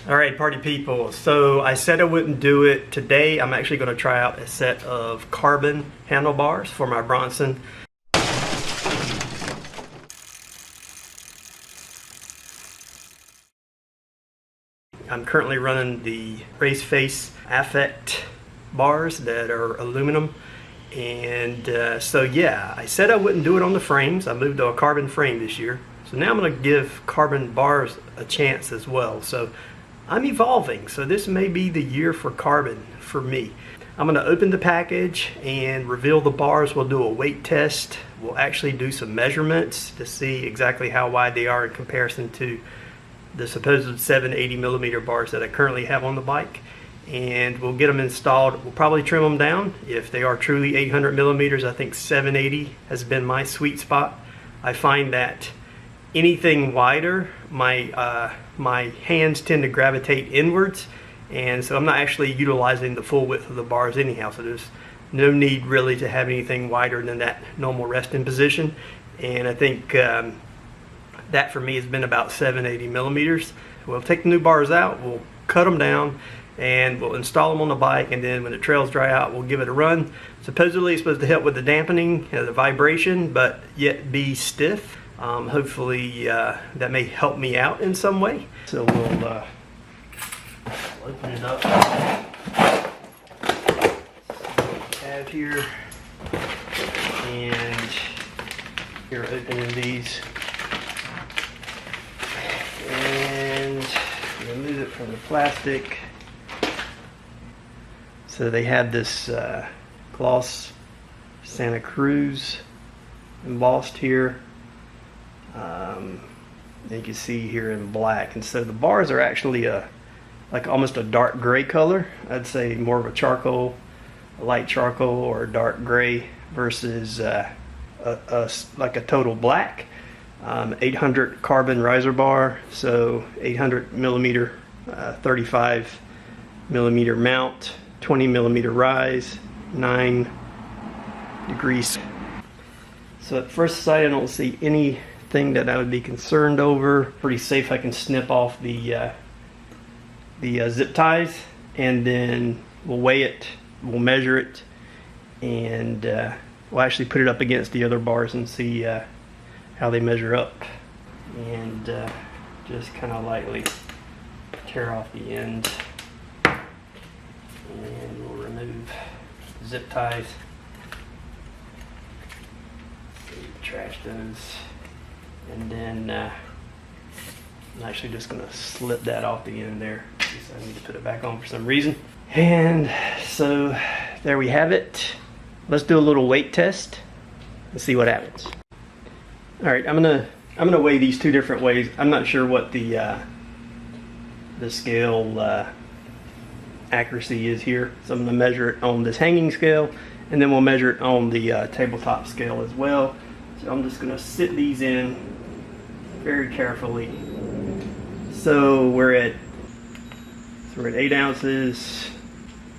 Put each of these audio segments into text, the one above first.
Alright, party people, so I said I wouldn't do it today. I'm actually going to try out a set of carbon handlebars for my Bronson. I'm currently running the RaceFace Affect bars that are aluminum, and so yeah, I said I wouldn't do it on the frames. I moved to a carbon frame this year, so now I'm going to give carbon bars a chance as well. So I'm evolving, so this may be the year for carbon for me. I'm going to open the package and reveal the bars. We'll do a weight test. We'll actually do some measurements to see exactly how wide they are in comparison to the supposed 780 millimeter bars that I currently have on the bike. And we'll get them installed. We'll probably trim them down. If they are truly 800 millimeters, I think 780 has been my sweet spot. I find that anything wider, my hands tend to gravitate inwards, and so I'm not actually utilizing the full width of the bars anyhow, so there's no need really to have anything wider than that normal resting position. And I think that for me has been about 780 millimeters. We'll take the new bars out, we'll cut them down, and we'll install them on the bike, and then when the trails dry out, we'll give it a run. Supposedly it's supposed to help with the dampening, the vibration, but yet be stiff. Hopefully that may help me out in some way. So we'll open it up. So we have here, and you're opening these, and remove it from the plastic. So they have this gloss Santa Cruz embossed here. You can see here in black, and so the bars are actually like almost a dark gray color. I'd say more of a charcoal, a light charcoal or a dark gray versus like a total black. 800 carbon riser bar, so 800 millimeter, 35 millimeter mount, 20 millimeter rise, 9 degrees. So at first sight, I don't see anything that I would be concerned over. Pretty safe. I can snip off the zip ties, and then we'll weigh it, we'll measure it, and we'll actually put it up against the other bars and see how they measure up. And just kind of lightly tear off the end, and we'll remove zip ties. Trash those, and then I'm actually just going to slip that off the end there. I need to put it back on for some reason. And so there we have it. Let's do a little weight test and see what happens. All right, I'm gonna weigh these two different ways. I'm not sure what the scale accuracy is here, so I'm gonna measure it on this hanging scale, and then we'll measure it on the tabletop scale as well. So I'm just gonna sit these in very carefully. So we're at 8 ounces,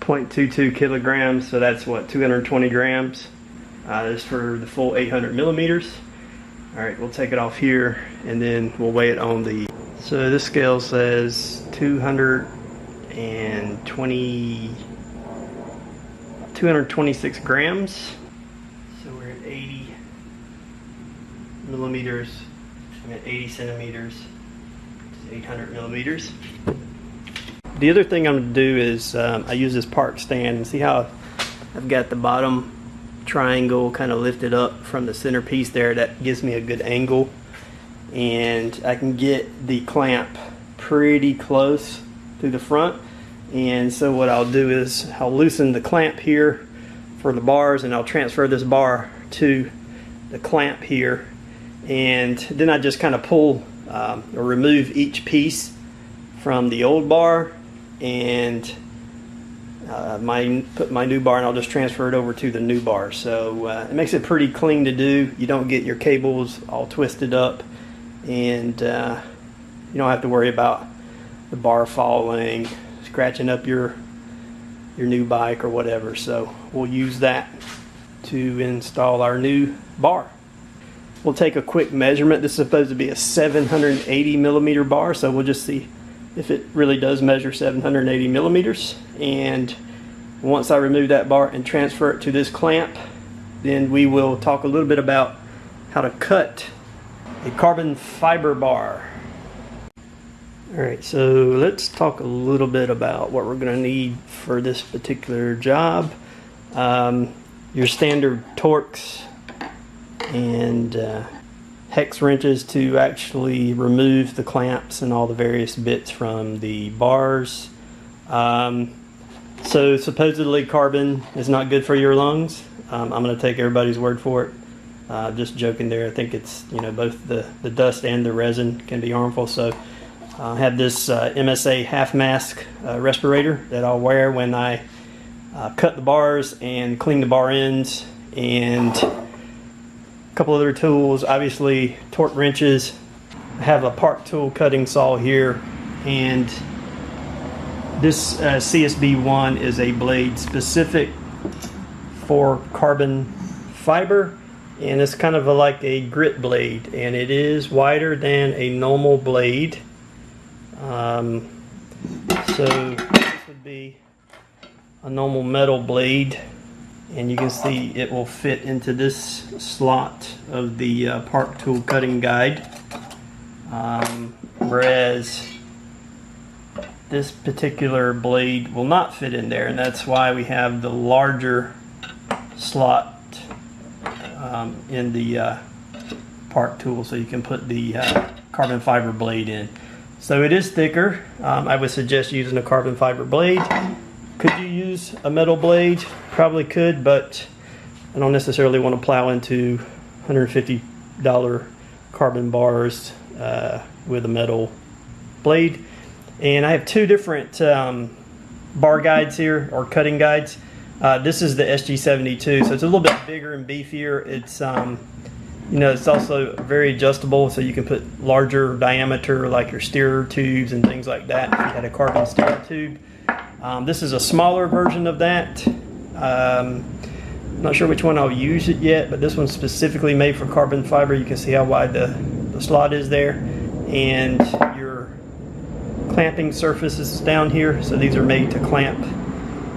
0.22 kilograms. So that's what, 220 grams. This is for the full 800 millimeters. All right, we'll take it off here, and then we'll weigh it on the. So this scale says 226 grams. So we're at 80 millimeters. I'm at 80 centimeters. 800 millimeters. The other thing I'm going to do is I use this park stand, and see how I've got the bottom triangle kind of lifted up from the centerpiece there. That gives me a good angle, and I can get the clamp pretty close to the front. And so what I'll do is I'll loosen the clamp here for the bars, and I'll transfer this bar to the clamp here, and then I just kind of pull or remove each piece from the old bar, and put my new bar, and I'll just transfer it over to the new bar. So it makes it pretty clean to do. You don't get your cables all twisted up, and you don't have to worry about the bar falling, scratching up your new bike or whatever. So we'll use that to install our new bar. We'll take a quick measurement. This is supposed to be a 780 millimeter bar, so we'll just see if it really does measure 780 millimeters. And once I remove that bar and transfer it to this clamp, then we will talk a little bit about how to cut a carbon fiber bar. Alright, so let's talk a little bit about what we're going to need for this particular job. Your standard Torx and hex wrenches to actually remove the clamps and all the various bits from the bars. So supposedly carbon is not good for your lungs. I'm going to take everybody's word for it. Just joking there. I think it's, both the dust and the resin can be harmful. So I have this MSA half mask respirator that I'll wear when I cut the bars and clean the bar ends, and a couple other tools, obviously torque wrenches. I have a Park Tool cutting saw here, and this CSB1 is a blade specific for carbon fiber, and it's kind of like a grit blade, and it is wider than a normal blade. So this would be a normal metal blade, and you can see it will fit into this slot of the Park Tool cutting guide, whereas this particular blade will not fit in there, and that's why we have the larger slot in the Park Tool, so you can put the carbon fiber blade in. So it is thicker. I would suggest using a carbon fiber blade. Could you use a metal blade? Probably could, but I don't necessarily want to plow into $150 carbon bars with a metal blade. And I have two different bar guides here, or cutting guides. This is the SG72, so it's a little bit bigger and beefier. It's it's also very adjustable, so you can put larger diameter, like your steerer tubes and things like that if you had a carbon steerer tube. This is a smaller version of that. I'm not sure which one I'll use it yet, but this one's specifically made for carbon fiber. You can see how wide the slot is there, and your clamping surface is down here, so these are made to clamp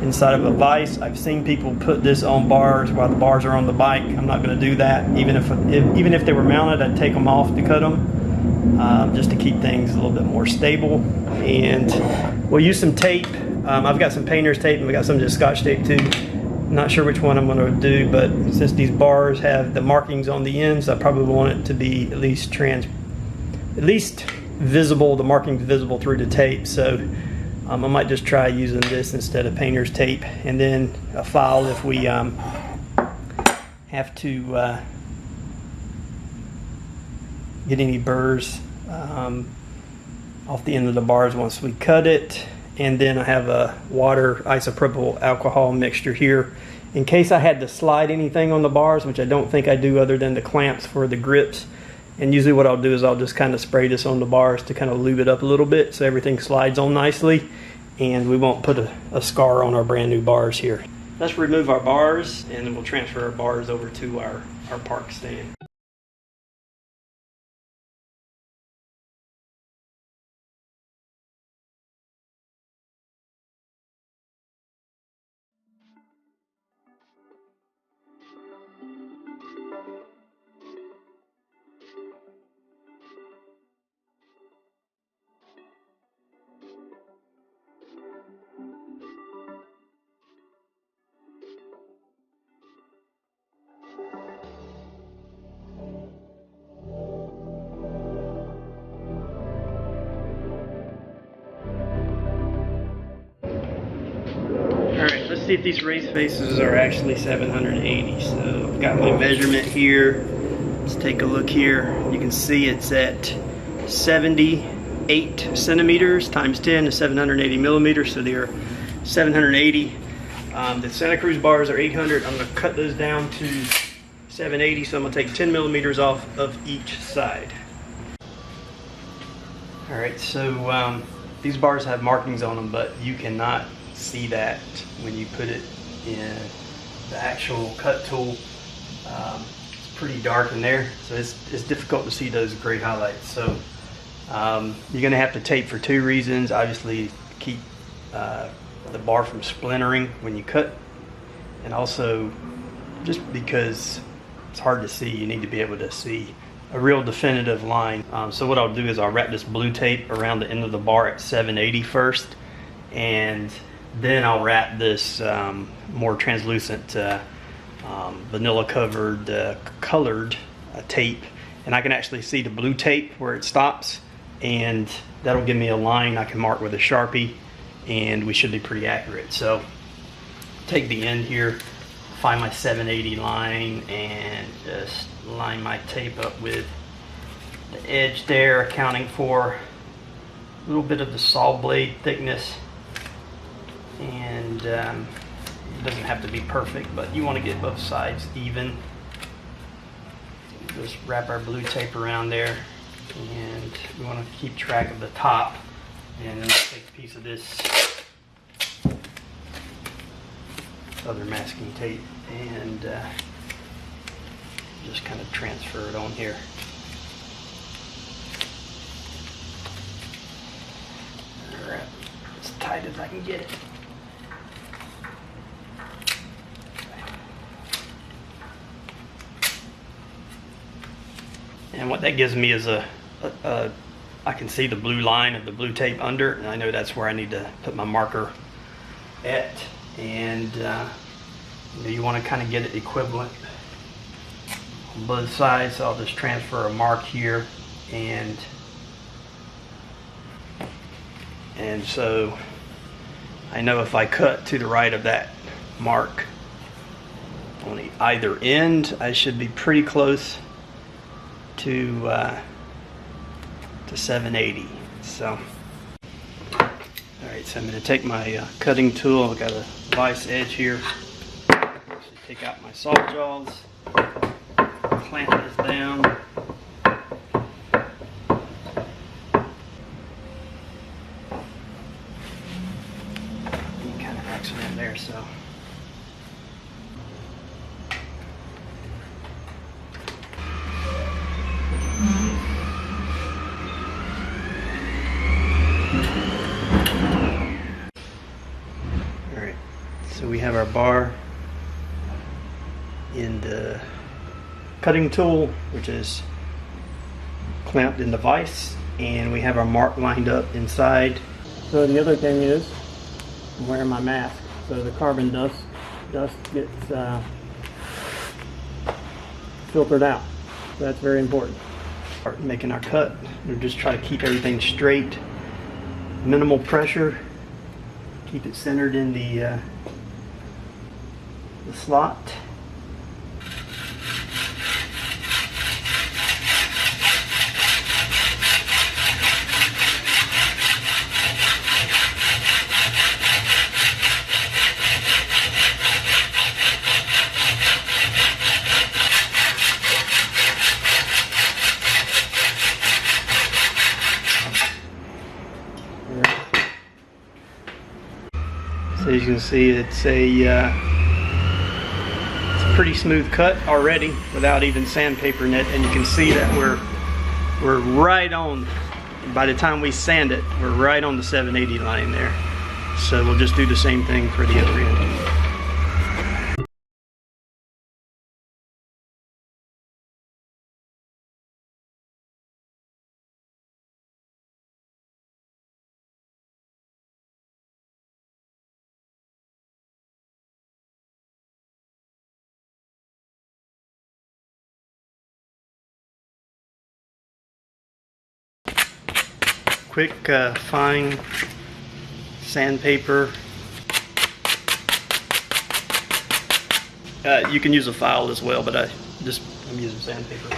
inside of a vise. I've seen people put this on bars while the bars are on the bike. I'm not going to do that. Even if they were mounted, I'd take them off to cut them, just to keep things a little bit more stable. And we'll use some tape. I've got some painter's tape, and we got some just Scotch tape too. I'm not sure which one I'm going to do, but since these bars have the markings on the ends, I probably want it to be at least visible, the markings visible through the tape. So I might just try using this instead of painter's tape, and then a file if we have to get any burrs off the end of the bars once we cut it. And then I have a water isopropyl alcohol mixture here in case I had to slide anything on the bars, which I don't think I do other than the clamps for the grips. And usually what I'll do is I'll just kind of spray this on the bars to kind of lube it up a little bit so everything slides on nicely, and we won't put a scar on our brand new bars here. Let's remove our bars, and then we'll transfer our bars over to our park stand. Let's see if these RaceFaces are actually 780. So I've got my measurement here. Let's take a look here. You can see it's at 78 centimeters times 10 is 780 millimeters. So they're 780. The Santa Cruz bars are 800. I'm going to cut those down to 780. So I'm going to take 10 millimeters off of each side. All right, so these bars have markings on them, but you cannot see that when you put it in the actual cut tool. It's pretty dark in there, so it's difficult to see those gray highlights. So You're going to have to tape for two reasons. Obviously, keep the bar from splintering when you cut, and also just because it's hard to see, you need to be able to see a real definitive line. So what I'll do is I'll wrap this blue tape around the end of the bar at 780 first, and then I'll wrap this more translucent vanilla covered colored tape, and I can actually see the blue tape where it stops, and that'll give me a line I can mark with a Sharpie, and we should be pretty accurate. So take the end here, find my 780 line, and just line my tape up with the edge there, accounting for a little bit of the saw blade thickness. And it doesn't have to be perfect, but you want to get both sides even. Just wrap our blue tape around there, and we want to keep track of the top. And then take a piece of this other masking tape and just kind of transfer it on here. Alright, as tight as I can get it. And what that gives me is I can see the blue line of the blue tape under, and I know that's where I need to put my marker at. And you want to kind of get it equivalent on both sides. So I'll just transfer a mark here, and so I know if I cut to the right of that mark on the either end, I should be pretty close to 780. So alright, so I'm going to take my cutting tool. I've got a vice edge here. Actually take out my saw jaws, clamp this down, kind of accident there, so so we have our bar in the cutting tool, which is clamped in the vise, and we have our mark lined up inside. So the other thing is I'm wearing my mask, so the carbon dust gets filtered out. So that's very important. Start making our cut. We'll just try to keep everything straight, minimal pressure, keep it centered in the slot. So as you can see, it's a pretty smooth cut already without even sandpapering it, and you can see that we're right on, by the time we sand it, we're right on the 780 line there. So we'll just do the same thing for the other end. Quick fine sandpaper. You can use a file as well, but I'm using sandpaper.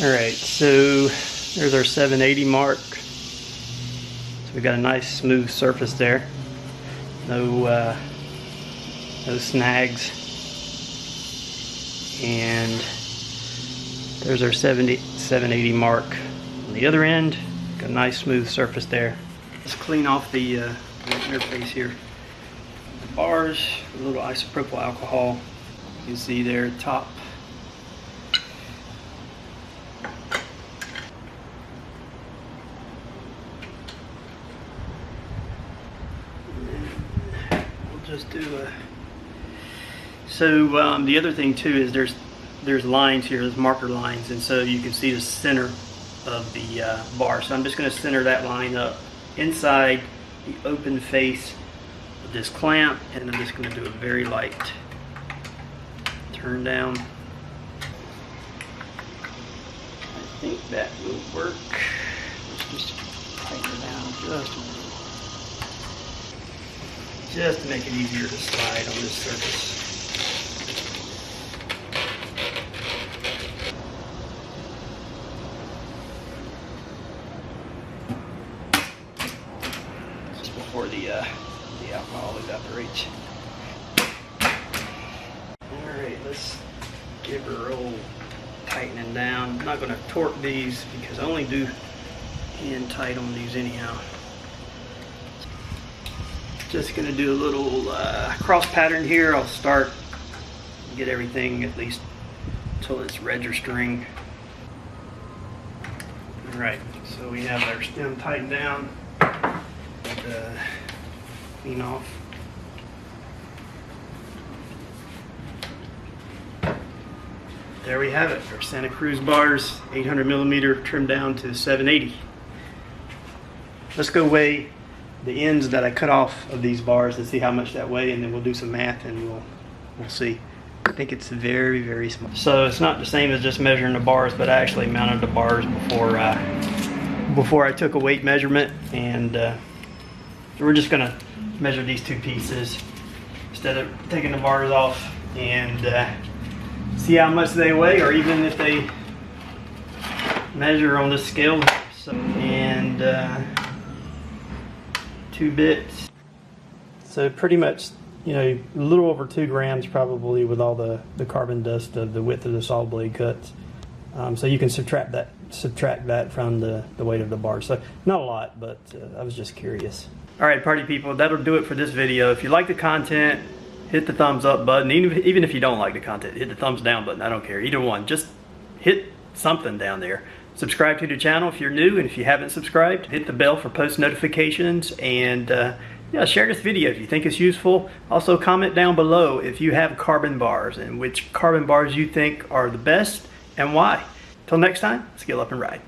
Alright, so there's our 780 mark. So we've got a nice smooth surface there. No snags. And there's our 780 mark. On the other end, got a nice smooth surface there. Let's clean off the interface here. The bars, a little isopropyl alcohol. You can see there, top. just do a... So the other thing too is there's lines here, there's marker lines, and so you can see the center of the bar. So I'm just going to center that line up inside the open face of this clamp, and I'm just going to do a very light turn down. I think that will work. Let's just tighten it down just to make it easier to slide on this surface. Just before the alcohol evaporates. Alright, let's give her a roll tightening down. I'm not going to torque these because I only do hand tight on these anyhow. Just going to do a little cross pattern here. I'll start, get everything at least until it's registering. Alright, so we have our stem tightened down. Clean off. There we have it, our Santa Cruz bars, 800 millimeter trimmed down to 780. Let's go weigh the ends that I cut off of these bars and see how much that weigh, and then we'll do some math and we'll see. I think it's very, very small. So it's not the same as just measuring the bars, but I actually mounted the bars before I took a weight measurement, and we're just gonna measure these two pieces instead of taking the bars off and see how much they weigh, or even if they measure on this scale. So, and 2 bits. So pretty much, you know, a little over 2 grams probably with all the carbon dust of the width of the saw blade cuts. So you can subtract that from the weight of the bar. So not a lot, but I was just curious. All right, party people, that'll do it for this video. If you like the content, hit the thumbs up button. Even if you don't like the content, hit the thumbs down button. I don't care, either one. Just hit something down there. Subscribe to the channel if you're new, and if you haven't subscribed, hit the bell for post notifications, and yeah, share this video if you think it's useful. Also comment down below if you have carbon bars and which carbon bars you think are the best and why. Till next time, scale up and ride.